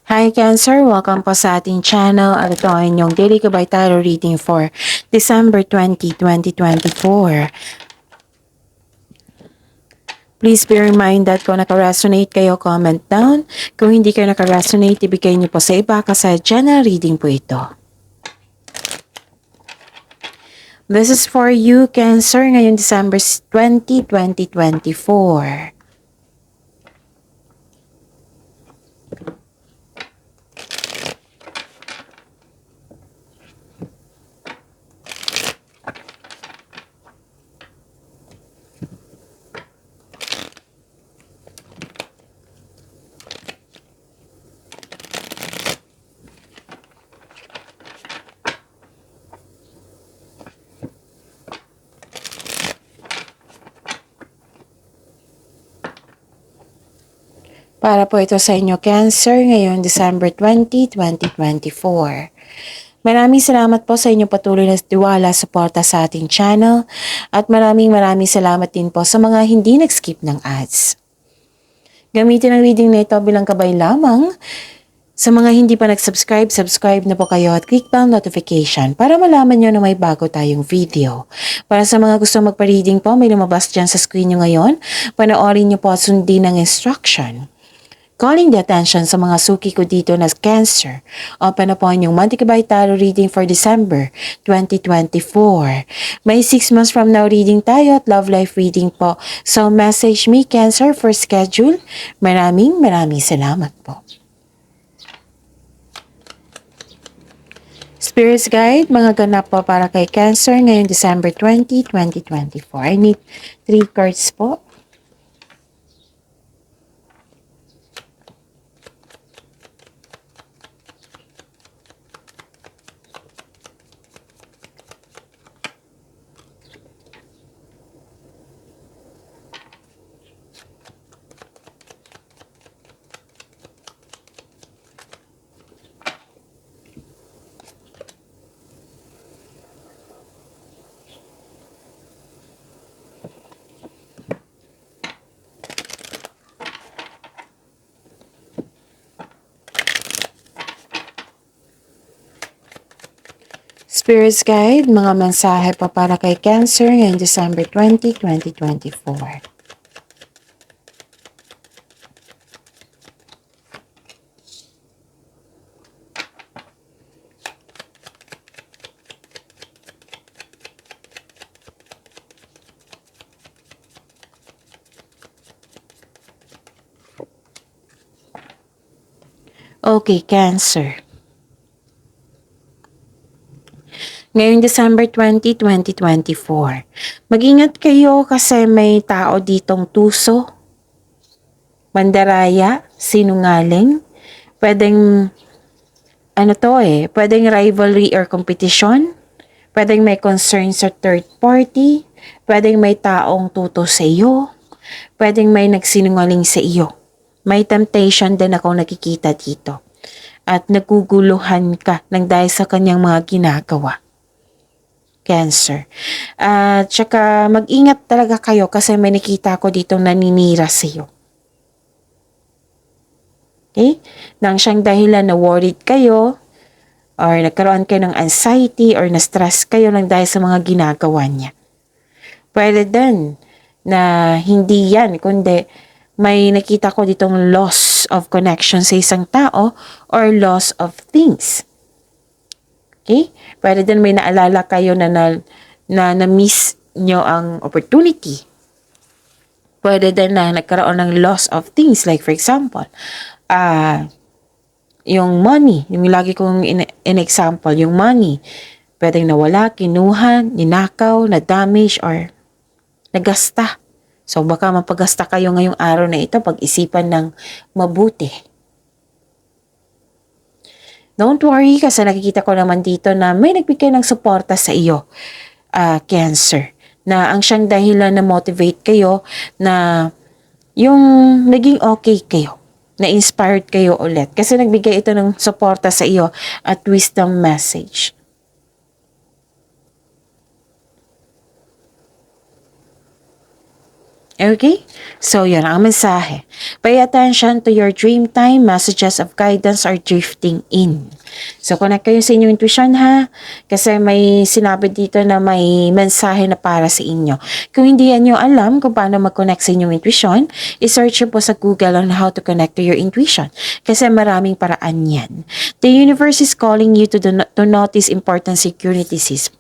Hi Cancer! Welcome po sa ating channel at ito ay inyong Daily Gabay Tarot Reading for December 20, 2024. Please be reminded kung naka-resonate kayo, comment down. Kung hindi kayo naka-resonate, ibigay niyo po sa iba kasi general reading po ito. This is for you Cancer ngayong December 20, 2024. Para po ito sa inyo Cancer ngayong December 20, 2024. Maraming salamat po sa inyong patuloy na tiwala, suporta sa ating channel at maraming salamat din po sa mga hindi nag-skip ng ads. Gamitin ang reading na ito bilang gabay lamang. Sa mga hindi pa nag-subscribe, subscribe na po kayo at click bell notification para malaman nyo na may bago tayong video. Para sa mga gusto magpa-reading po, may lumabas dyan sa screen nyo ngayon. Panoorin nyo po at sundin ang instruction. Calling the attention sa mga suki ko dito na Cancer. Open na po ang inyong monthly Gabay Tarot reading for December 2024. May 6 months from now reading tayo at love life reading po. So message me Cancer for schedule. Maraming salamat po. Spirits Guide, mga ganap po para kay Cancer ngayong December 20, 2024. I need 3 cards po. Spirits Guide, mga mensahe pa para kay Cancer ngayong December 20, 2024. Okay, Cancer. Ngayong December 20, 2024. Mag-ingat kayo kasi may tao ditong tuso, mandaraya, sinungaling. Pwedeng, pwedeng rivalry or competition. Pwedeng may concern sa third party. Pwedeng may taong tuto sa iyo. Pwedeng may nagsinungaling sa iyo. May temptation din akong nakikita dito. At naguguluhan ka ng dahil sa kanyang mga ginagawa. Cancer. At saka mag-ingat talaga kayo kasi may nakita ko ditong naninira sa iyo. Okay? Nang siyang dahilan na worried kayo or nagkaroon kayo ng anxiety or na-stress kayo ng dahil sa mga ginagawa niya. Pwede din na hindi yan kundi may nakita ko ditong loss of connection sa isang tao or loss of things. Okay? Pwede din may naalala kayo na na-miss nyo ang opportunity. Pwede din na nagkaroon ng loss of things. Like for example, yung money, yung lagi kong in-example, yung money, pwedeng nawala, kinuha, ninakaw, na-damage, or nagasta. So baka mapagasta kayo ngayong araw na ito, pag-isipan ng mabuti. Don't worry kasi nakikita ko naman dito na may nagbigay ng suporta sa iyo, Cancer. Na ang siyang dahilan na motivate kayo na yung naging okay kayo. Na-inspired kayo ulit. Kasi nagbigay ito ng suporta sa iyo at wisdom message. Okay? So, yun ang mensahe. Pay attention to your dream time. Messages of guidance are drifting in. So, connect kayo sa inyong intuition ha. Kasi may sinabi dito na may mensahe na para sa inyo. Kung hindi yan nyo alam kung paano mag-connect sa inyong intuition, isearch nyo po sa Google on how to connect to your intuition. Kasi maraming paraan yan. The universe is calling you to notice important synchronicities.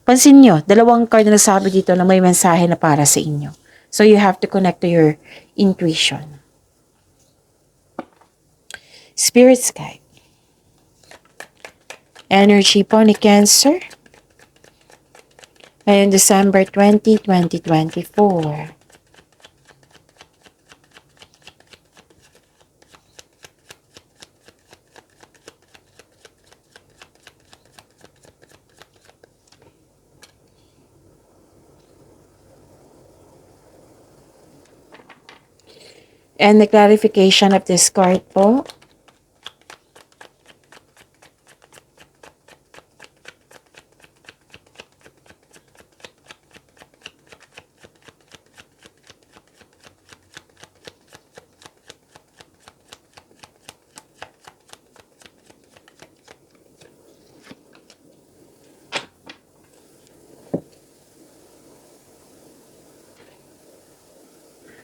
Pansin nyo, dalawang card na nagsabi dito na may mensahe na para sa inyo. So you have to connect to your intuition. Spirit guide. Energy po ni Cancer. Ngayon, December 20, 2024. And the clarification of this card po.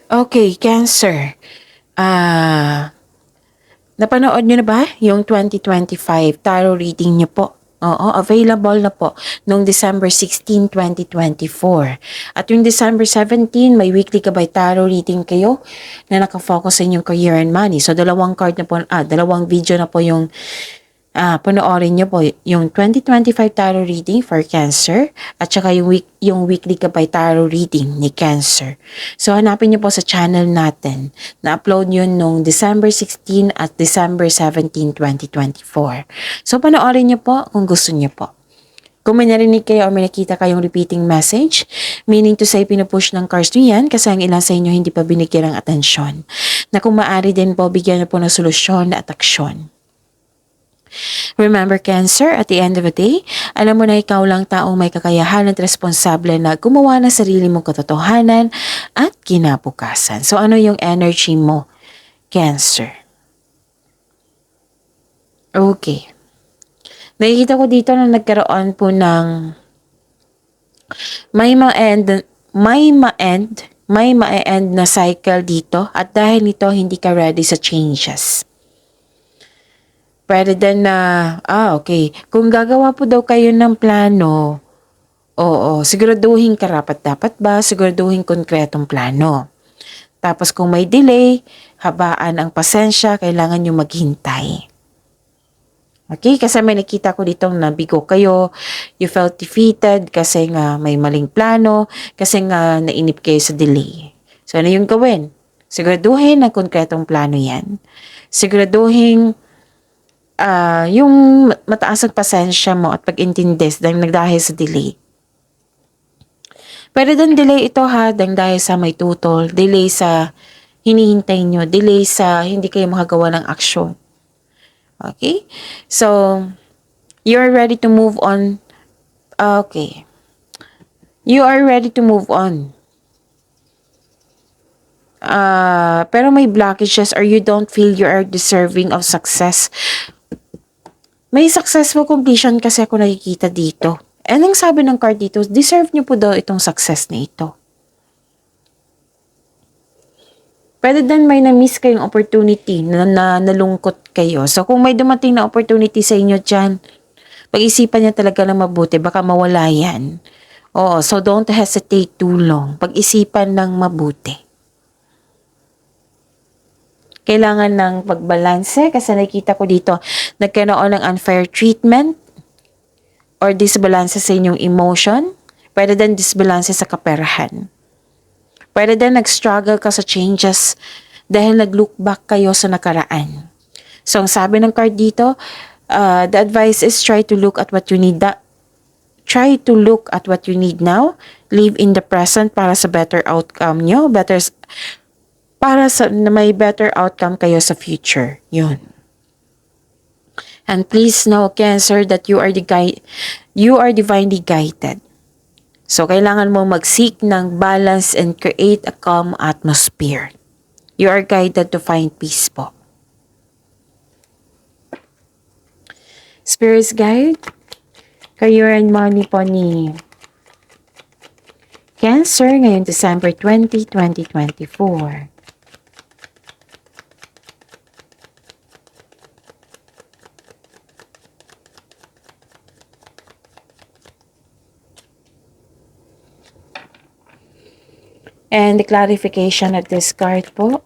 Okay, Cancer. Napanood nyo na ba yung 2025 tarot reading nyo po? Oo, available na po noong December 16, 2024. At yung December 17, may weekly gabay tarot reading kayo na nakafocus sa inyong career and money. So, dalawang video na po yung panoorin nyo po yung 2025 tarot reading for Cancer at saka yung weekly gabay tarot reading ni Cancer. So, hanapin nyo po sa channel natin. Na-upload yun nung December 16 at December 17, 2024. So, panoorin nyo po kung gusto nyo po. Kung may narinig kayo o may nakita kayong repeating message, meaning to say pinupush ng cards nyo yan kasi ang ilan sa inyo hindi pa binigyan ng atensyon. Na kung maaari din po, bigyan na po ng solusyon at aksyon. Remember, Cancer, at the end of the day, alam mo na ikaw lang taong may kakayahan at responsable na gumawa ng sarili mong katotohanan at kinabukasan. So, ano yung energy mo, Cancer? Okay. Nakikita ko dito na nagkaroon po ng may ma-end na cycle dito at dahil nito hindi ka ready sa changes. Pwede din na, okay, kung gagawa po daw kayo ng plano, siguraduhin karapat-dapat ba, siguraduhin konkretong plano. Tapos kung may delay, habaan ang pasensya, kailangan nyo maghintay. Okay, kasi may nakita ko ditong nabigo kayo, you felt defeated kasi nga may maling plano, kasi nga nainip kayo sa delay. So ano yung gawin? Siguraduhin ang konkretong plano yan. Siguraduhin yung mataas ang pasensya mo at pag-intindi dahil sa delay. Pwede din delay ito ha, dahil sa may tutol, delay sa hinihintay nyo, delay sa hindi kayo makagawa ng aksyon. Okay? So, you're ready to move on. Okay. You are ready to move on. Pero may blockages or you don't feel you are deserving of success. May successful completion kasi ako nakikita dito. And ang sabi ng card dito, deserve nyo po daw itong success na ito. Pwede din may na-miss kayong opportunity na nalungkot kayo. So kung may dumating na opportunity sa inyo dyan, pag-isipan niya talaga ng mabuti, baka mawala yan. So don't hesitate too long. Pag-isipan ng mabuti. Kailangan ng pagbalanse kasi nakikita ko dito nagkaroon ng unfair treatment or disbalance sa inyong emotion. Pwede din disbalance sa kaperahan. Pwede din nag-struggle ka sa changes dahil nag-look back kayo sa nakaraan. So, ang sabi ng card dito, the advice is try to look at what you need now. Live in the present para sa better outcome nyo. Para sa may better outcome kayo sa future. Yun. And please know, Cancer, that you are divinely guided. So, kailangan mo mag-seek ng balance and create a calm atmosphere. You are guided to find peace po. Spirit's guide, career and money po ni Cancer ngayong December 20, 2024. And the clarification of this card po.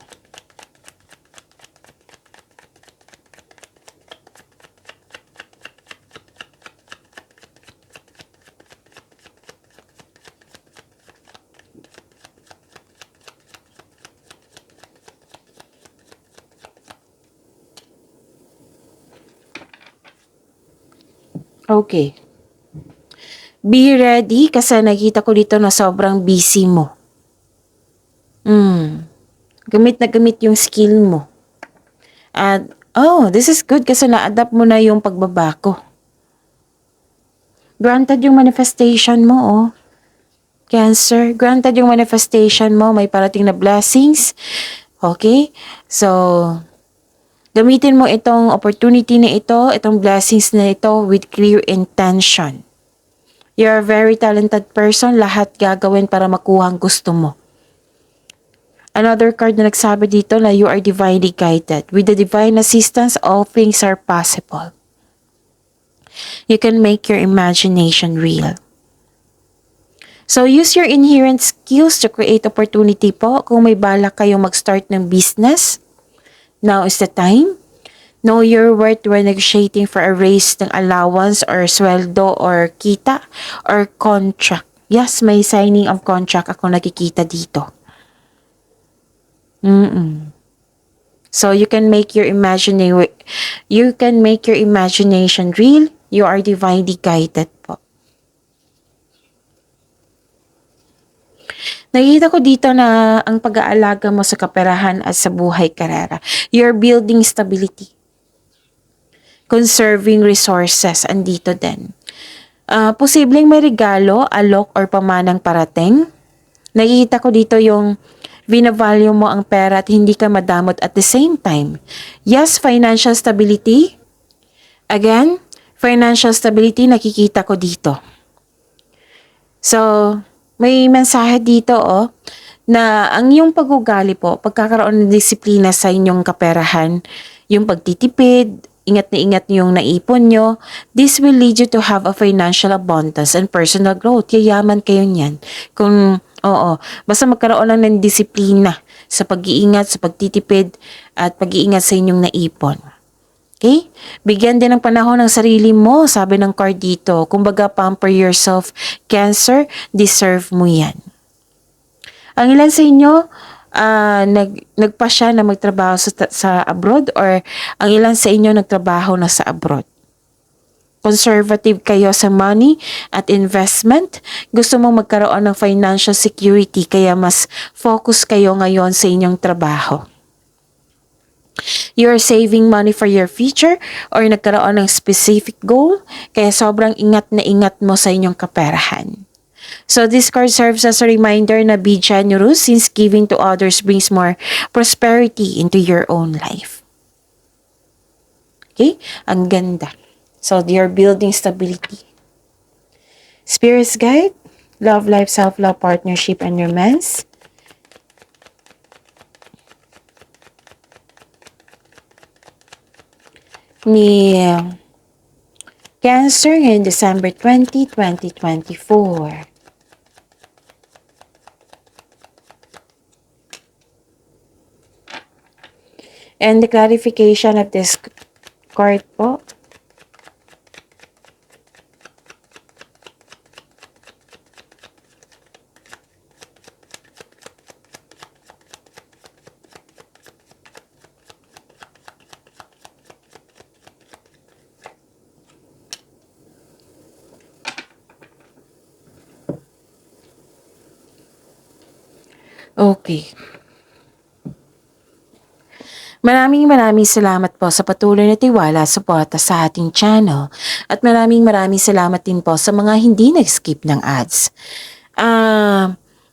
Okay. Be ready kasi nakita ko dito na sobrang busy mo. Gamit na gamit yung skill mo. At, this is good kasi na-adapt mo na yung pagbabako. Granted yung manifestation mo, oh. Cancer, granted yung manifestation mo, may parating na blessings. Okay? So, gamitin mo itong opportunity na ito, itong blessings na ito with clear intention. You're a very talented person, lahat gagawin para makuha ang gusto mo. Another card na nagsabi dito na you are divinely guided. With the divine assistance, all things are possible. You can make your imagination real. So, use your inherent skills to create opportunity po. Kung may balak kayong mag-start ng business, now is the time. Know your worth when negotiating for a raise ng allowance or sweldo or kita or contract. Yes, may signing of contract ako nakikita dito. So you can make your imagination real. You are divinely guided po. Nakikita ko dito na ang pag-aalaga mo sa kaperahan at sa buhay karera. You're building stability. Conserving resources, andito din. Posibleng may regalo, alok, or pamanang parating. Nakikita ko dito yung binavalue mo ang pera at hindi ka madamot at the same time. Yes, financial stability. Again, financial stability nakikita ko dito. So, may mensahe dito na ang iyong pag-ugali po, pagkakaroon ng disiplina sa inyong kaperahan, yung pagtitipid, ingat na ingat yung naipon nyo, this will lead you to have a financial abundance and personal growth. Yayaman kayo niyan. Basta magkaroon lang ng disiplina sa pag-iingat, sa pagtitipid, at pag-iingat sa inyong naipon. Okay? Bigyan din ng panahon ng sarili mo, sabi ng card dito. Kumbaga, pamper yourself. Cancer, deserve mo yan. Ang ilan sa inyo, nagpasya na magtrabaho sa abroad or ang ilan sa inyo nagtrabaho na sa abroad. Conservative kayo sa money at investment. Gusto mong magkaroon ng financial security kaya mas focus kayo ngayon sa inyong trabaho. You're saving money for your future or nagkaroon ng specific goal kaya sobrang ingat na ingat mo sa inyong kaperahan. So this card serves as a reminder na be generous since giving to others brings more prosperity into your own life. Okay? Ang ganda. So you're building stability. Spirit's guide, love, life, self-love, partnership, and romance. Ni Cancer ngayong December 20, 2024. And the clarification of this card po. Okay. Maraming salamat po sa patuloy na tiwala, suporta sa ating channel. At maraming salamat din po sa mga hindi nag-skip ng ads.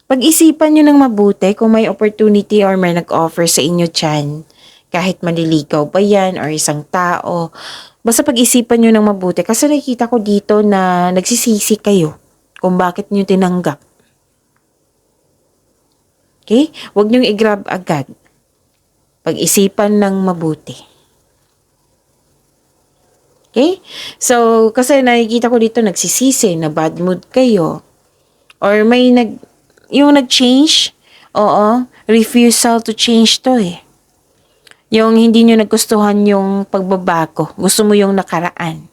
Pag-isipan nyo ng mabuti kung may opportunity or may nag-offer sa inyo dyan. Kahit manliligaw pa yan or isang tao. Basta pag-isipan nyo ng mabuti kasi nakikita ko dito na nagsisisi kayo kung bakit nyo tinanggap. Okay? Huwag nyo i-grab agad. Pag-isipan ng mabuti. Okay? So, kasi nakikita ko dito nagsisisi na bad mood kayo. Or may yung nag-change. Oo. Refusal to change to eh. Yung hindi nyo nagustuhan yung pagbabago. Gusto mo yung nakaraan.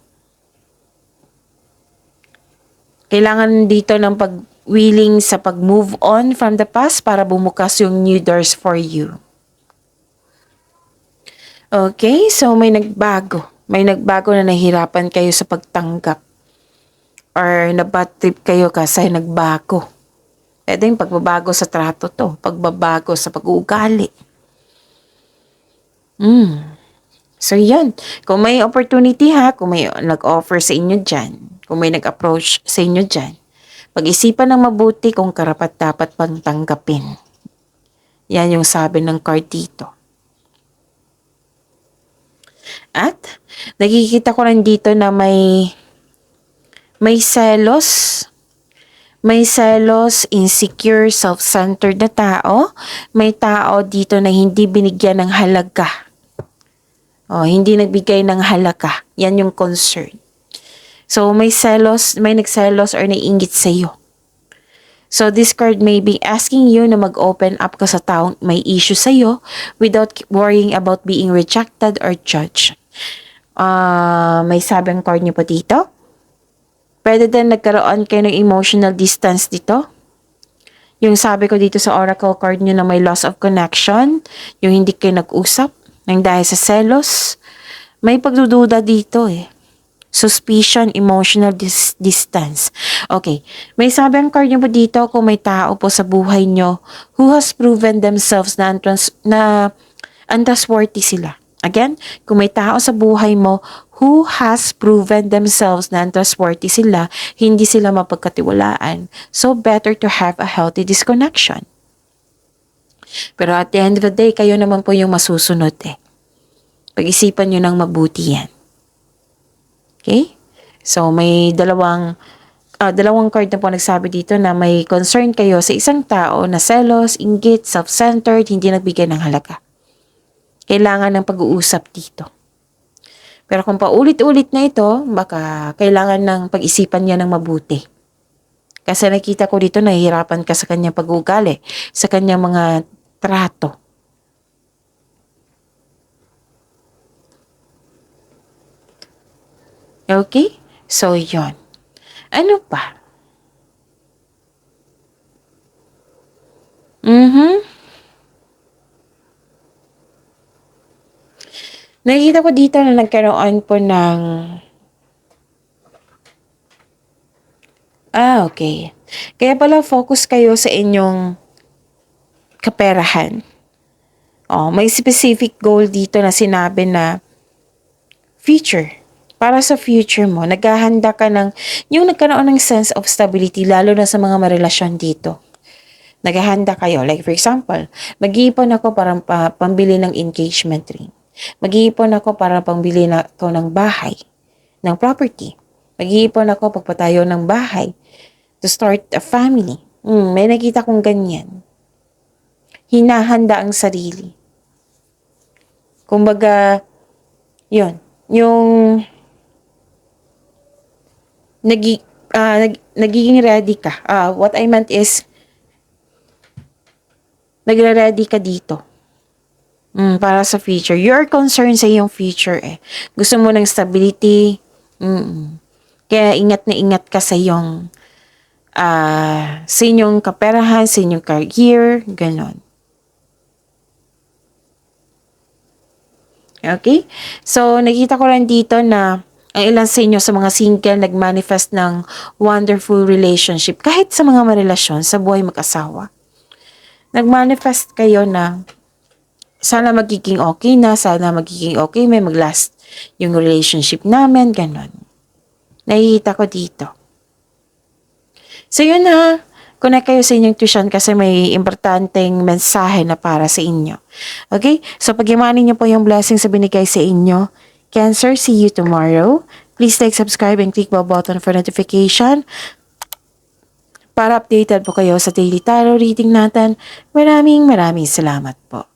Kailangan dito ng willing sa pag-move on from the past para bumukas yung new doors for you. Okay, so may nagbago. May nagbago na nahihirapan kayo sa pagtanggap. Or na-bad trip kayo kasi nagbago. Pwede yung pagbabago sa trato to. Pagbabago sa pag-uugali. So yan. Kung may opportunity kung may nag-offer sa inyo dyan, kung may nag-approach sa inyo dyan, pag-isipan ng mabuti kung karapat-dapat pang tanggapin. Yan yung sabi ng card dito. At nakikita ko rin dito na may selos. May selos, insecure, self-centered na tao. May tao dito na hindi binigyan ng halaga. Hindi nagbigay ng halaga. Yan yung concern. So, may nagselos or naiinggit sa iyo. So, this card may be asking you na mag-open up ka sa taong may issue sa iyo without worrying about being rejected or judged. May sabing card niyo po dito. Pwede din nagkaroon kayo ng emotional distance dito. Yung sabi ko dito sa oracle card niyo na may loss of connection, yung hindi kayo nag-usap, nang dahil sa selos, may pagdududa dito eh. Suspicion, emotional distance. Okay. May sabi ang card niyo po dito kung may tao po sa buhay niyo who has proven themselves na untrustworthy sila. Again, kung may tao sa buhay mo who has proven themselves na untrustworthy sila, hindi sila mapagkatiwalaan. So, better to have a healthy disconnection. Pero at the end of the day, kayo naman po yung masusunod eh. Pag-isipan nyo ng mabuti yan. Okay? So, may dalawang card na po nagsabi dito na may concern kayo sa isang tao na selos, inggit, self-centered, hindi nagbigay ng halaga. Kailangan ng pag-uusap dito. Pero kung paulit-ulit na ito, baka kailangan ng pag-isipan niya ng mabuti. Kasi nakita ko dito, nahihirapan ka sa kanyang pag-uugali, sa kanyang mga trato. Okay? So, yon. Ano pa? Nakikita ko dito na nagkaroon po ng... okay. Kaya pala focus kayo sa inyong kaperahan. May specific goal dito na sinabi na future. Para sa future mo, naghahanda ka ng... Yung nagkaroon ng sense of stability, lalo na sa mga marelasyon dito. Naghahanda kayo. Like for example, mag-iipon ako para pambili ng engagement ring. Mag-iipon ako para pambili ako ng bahay, ng property. Mag-iipon ako pagpatayo ng bahay to start a family. May nakita kong ganyan. Hinahanda ang sarili. Kumbaga, yun. Yung nagiging ready ka. What I meant is, nagre-ready ka dito. Para sa future. You're concerned sa iyong future eh. Gusto mo ng stability. Kaya ingat na ingat ka sa iyong kaperahan, sa inyong career, ganon. Okay? So, nakita ko lang dito na ang ilan sa inyo sa mga single nag-manifest ng wonderful relationship. Kahit sa mga marelasyon, sa buhay mag-asawa. Nag-manifest kayo na Sana magiging okay na, sana magiging okay, may mag-last yung relationship namin, ganon. Nakikita ko dito. So yun na, connect kayo sa inyong tuition kasi may importanteng mensahe na para sa inyo. Okay? So pag-imanin niyo po yung blessings na binigay sa inyo. Cancer, see you tomorrow. Please like, subscribe, and click bell button for notification para updated po kayo sa daily tarot reading natin. Maraming salamat po.